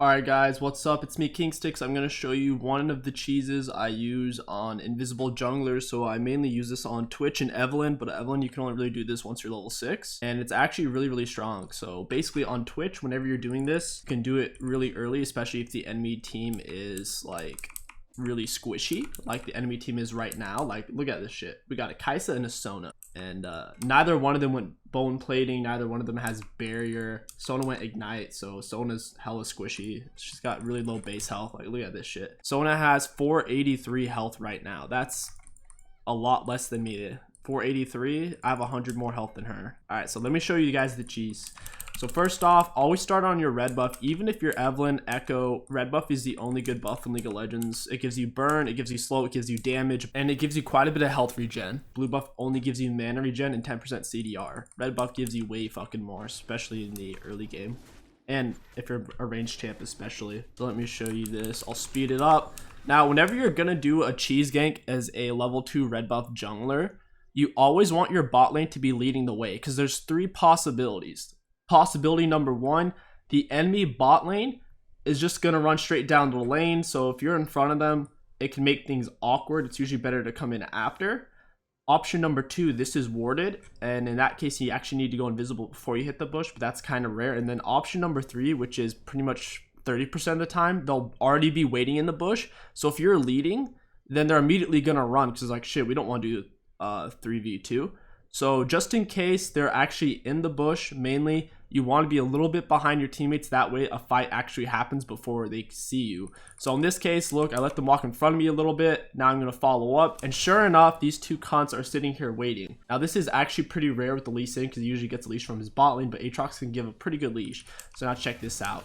Alright guys, what's up? It's me, KingStix. I'm going to show you one of the cheeses I use on invisible junglers. So I mainly use this on Twitch and Evelyn, but Evelyn you can only really do this once you're level 6. And it's actually really strong. So basically on Twitch, whenever you're doing this, you can do it really early, especially if the enemy team is like really squishy, like the enemy team is right now. Like, look at this shit. We got a Kaisa and a Sona. And neither one of them went bone plating, neither one of them has barrier. Sona went ignite, so Sona's hella squishy. She's got really low base health. Like, look at this shit. Sona has 483 health right now. That's a lot less than me. 483, I have 100 more health than her. All right, so let me show you guys the cheese. So first off, always start on your red buff. Even if you're Evelyn, Echo, red buff is the only good buff in League of Legends. It gives you burn, it gives you slow, it gives you damage, and it gives you quite a bit of health regen. Blue buff only gives you mana regen and 10% CDR. Red buff gives you way fucking more, especially in the early game. And if you're a ranged champ especially. So let me show you this. I'll speed it up. Now, whenever you're gonna do a cheese gank as a level 2 red buff jungler, you always want your bot lane to be leading the way because there's 3 possibilities. Possibility number 1, the enemy bot lane is just going to run straight down the lane. So if you're in front of them, it can make things awkward. It's usually better to come in after. Option number 2, this is warded. And in that case, you actually need to go invisible before you hit the bush, but that's kind of rare. And then option number 3, which is pretty much 30% of the time, they'll already be waiting in the bush. So if you're leading, then they're immediately going to run because it's like, shit, we don't want to do 3v2. So just in case they're actually in the bush, mainly you want to be a little bit behind your teammates. That way a fight actually happens before they see you. So in this case, look, I let them walk in front of me a little bit. Now I'm going to follow up. And sure enough, these 2 cunts are sitting here waiting. Now this is actually pretty rare with the Lee Sin because he usually gets a leash from his bot lane, but Aatrox can give a pretty good leash. So now check this out.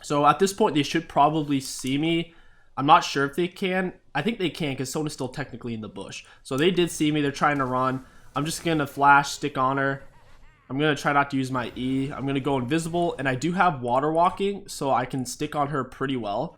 So at this point, they should probably see me. I'm not sure if they can. I think they can because Sona's still technically in the bush. So they did see me. They're trying to run. I'm just going to flash, stick on her. I'm going to try not to use my E. I'm going to go invisible. And I do have water walking, so I can stick on her pretty well.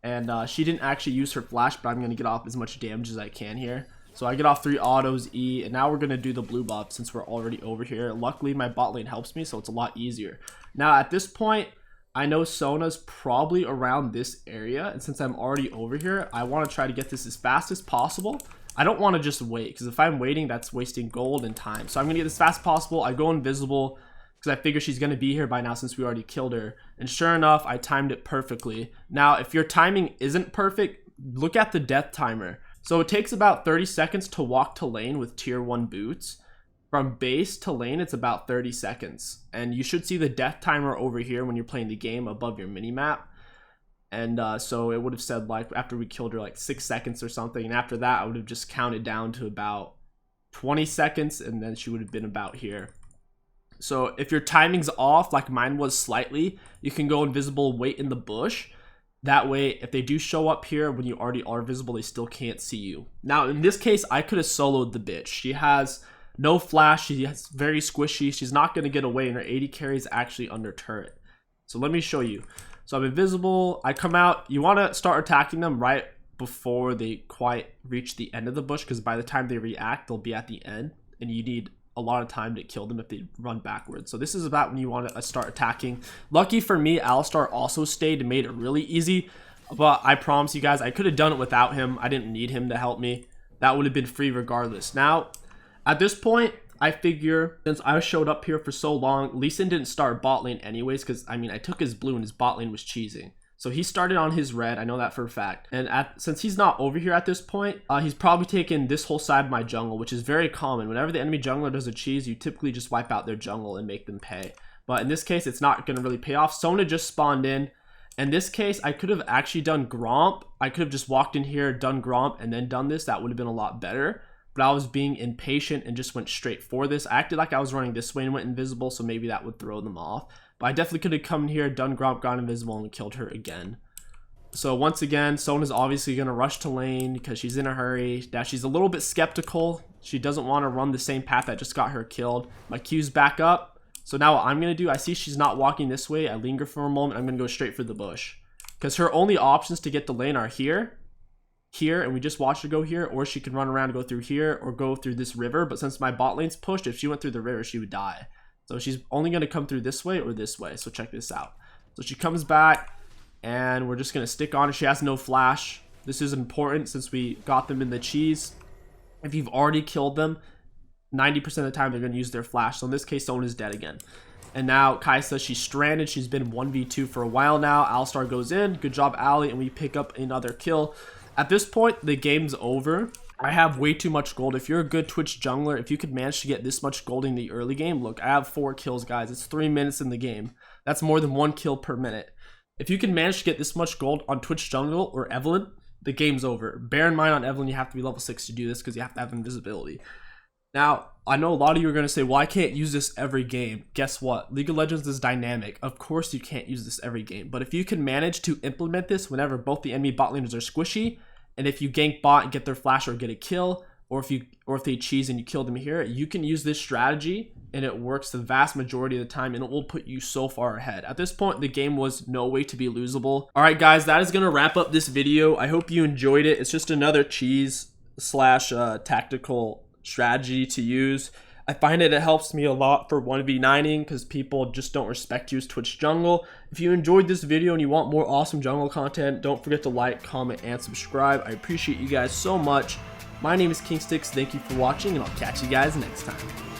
And she didn't actually use her flash, but I'm going to get off as much damage as I can here. So I get off 3 autos, E. And now we're going to do the blue buff since we're already over here. Luckily, my bot lane helps me, so it's a lot easier. Now, at this point, I know Sona's probably around this area. And since I'm already over here, I want to try to get this as fast as possible. I don't want to just wait because if I'm waiting, that's wasting gold and time. So I'm going to get as fast as possible. I go invisible because I figure she's going to be here by now since we already killed her. And sure enough, I timed it perfectly. Now, if your timing isn't perfect, look at the death timer. So it takes about 30 seconds to walk to lane with tier 1 boots. From base to lane, it's about 30 seconds. And you should see the death timer over here when you're playing the game above your minimap. And so it would have said like after we killed her like 6 seconds or something. And after that, I would have just counted down to about 20 seconds. And then she would have been about here. So if your timing's off, like mine was slightly, you can go invisible, wait in the bush. That way, if they do show up here when you already are visible, they still can't see you. Now, in this case, I could have soloed the bitch. She has no flash. She is very squishy. She's not going to get away. And her 80 carry is actually under turret. So let me show you. So I'm invisible, I come out. You want to start attacking them right before they quite reach the end of the bush because by the time they react, they'll be at the end and you need a lot of time to kill them if they run backwards. So this is about when you want to start attacking. Lucky for me, Alistar also stayed and made it really easy, but I promise you guys, I could have done it without him. I didn't need him to help me. That would have been free regardless. Now, at this point, I figure since I showed up here for so long, Lee Sin didn't start bot lane anyways because, I mean, I took his blue and his bot lane was cheesing. So he started on his red. I know that for a fact. And since he's not over here at this point, he's probably taken this whole side of my jungle, which is very common. Whenever the enemy jungler does a cheese, you typically just wipe out their jungle and make them pay. But in this case, it's not going to really pay off. Sona just spawned in. In this case, I could have actually done Gromp. I could have just walked in here, done Gromp, and then done this. That would have been a lot better. But I was being impatient and just went straight for this. I acted like I was running this way and went invisible, so maybe that would throw them off. But I definitely could have come in here, done Gromp, gone invisible, and killed her again. So once again, Sona's obviously going to rush to lane because she's in a hurry. Now she's a little bit skeptical. She doesn't want to run the same path that just got her killed. My Q's back up. So now what I'm going to do, I see she's not walking this way. I linger for a moment. I'm going to go straight for the bush. Because her only options to get the lane are here, and we just watched her go here, or she can run around and go through here or go through this river. But since my bot lane's pushed, if she went through the river, she would die. So she's only going to come through this way or this way. So check this out. So she comes back, and we're just going to stick on her. She has no flash. This is important since we got them in the cheese. If you've already killed them, 90% of the time they're going to use their flash. So in this case, someone is dead again. And now Kaisa, she's stranded. She's been 1v2 for a while now. Alistar goes in. Good job, Ali. And we pick up another kill. At this point, the game's over. I have way too much gold. If you're a good Twitch jungler, if you could manage to get this much gold in the early game, look, I have 4 kills, guys. It's 3 minutes in the game. That's more than 1 kill per minute. If you can manage to get this much gold on Twitch jungle or Evelyn, the game's over. Bear in mind, on Evelyn, you have to be level 6 to do this because you have to have invisibility. Now, I know a lot of you are going to say, well, I can't use this every game. Guess what? League of Legends is dynamic. Of course you can't use this every game. But if you can manage to implement this whenever both the enemy bot laners are squishy, and if you gank bot and get their flash or get a kill, or if they cheese and you kill them here, you can use this strategy and it works the vast majority of the time, and it will put you so far ahead. At this point, the game was no way to be losable. All right, guys, that is going to wrap up this video. I hope you enjoyed it. It's just another cheese slash tactical strategy to use. I find it helps me a lot for 1v9ing because people just don't respect you as Twitch jungle. If you enjoyed this video and you want more awesome jungle content, don't forget to like, comment, and subscribe. I appreciate you guys so much. My name is KingStix. Thank you for watching, and I'll catch you guys next time.